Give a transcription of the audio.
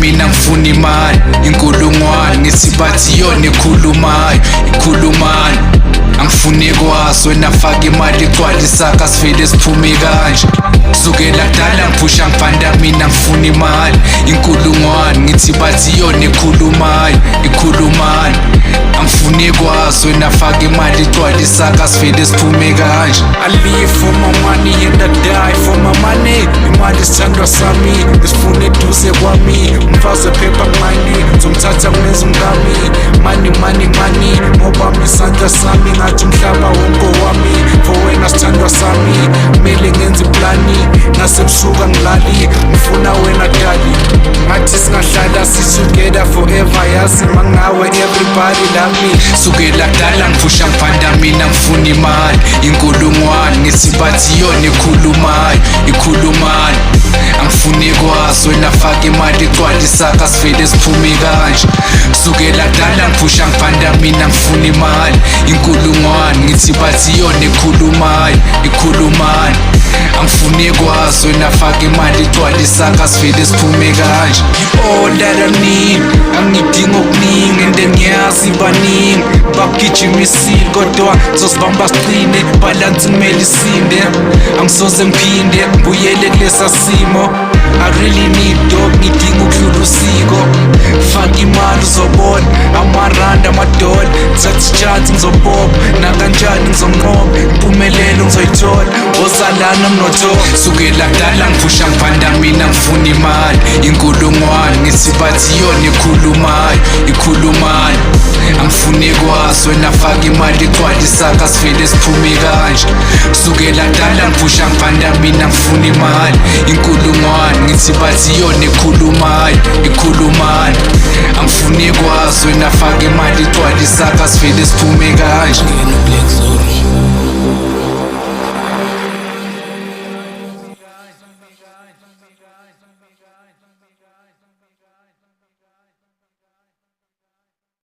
mina ngifuna imali. Inkulungwane ngithi bathi yona ikhulumayo, ikhulumani. Angifuni kwazi wena faka imali igcwale isaka sivele siphume kanje. Kusukela kudala ngiphusha ngibhanda mina ngifuna imali. Inkulungwane ngithi bathi yona ikhulumayo, ikhulumani. Angifuni kwazi wena faka imali igcwale isaka sivele siphume kanje. I live for my money and I die for my money. Imali sithandwa sami, ngisifuna eduze kwami. Umfazi phepha mani, ngizomthatha ngimenze umngami. Money, money, money, ngoba isandla sami ngathi umhlaba wongowami. For wena sithandwa sami, kumele ngenze iplani. Nasebusuku angilali, ngifuna wena dali. Ngathi singahlala together forever, yazi mangawe everybody love me. Kusukela kudala ngiphusha ngibhanda mina ngifuna imali. Inkulungwane ngithi bathi yona ikhulumayo, ikhulumani. Angifuni kwazi wena faka imali igcwale isaka sivele siphume kanje. Kusukela kudala ngiphusha ngibhanda mina ngifuna imali. Inkulungwane ngithi bathi yona ikhulumayo, ikhulumani. Angifuni kwazi wena faka imali igcwale isaka sivele siphume kanje. All that I need, angidinga okuningi and ngiyazi baningi bakugijimisile kodwa ngizosibamba siqine, balance kumele isinde. Angisoze ngiphinde ngibuyele kulesa simo. I really need dog, ngidinga ukudlula usiko. Faka imali uzobona, amaranda amadola. Thatha ichance ngizobopha, nakanjani ngizonqoba. Impumelelo ngizoyithola, ozalana mnotho. Kusukela kudala ngiphusha ngibhanda mina ngifuna imali. Inkulungwane ngithi bathi yona ikhulumayo, ikhulumani. Angifuni kwazi wena faka imali igcwale isaka sivele siphume kanje. Kusukela kudala ngiphusha ngibhanda mina ngifuna imali. Inkulungwane ngithi bathi yona ikhulumayo, ikhulumani. Angifuni kwazi wena faka imali igcwale isaka sivele siphume kanje.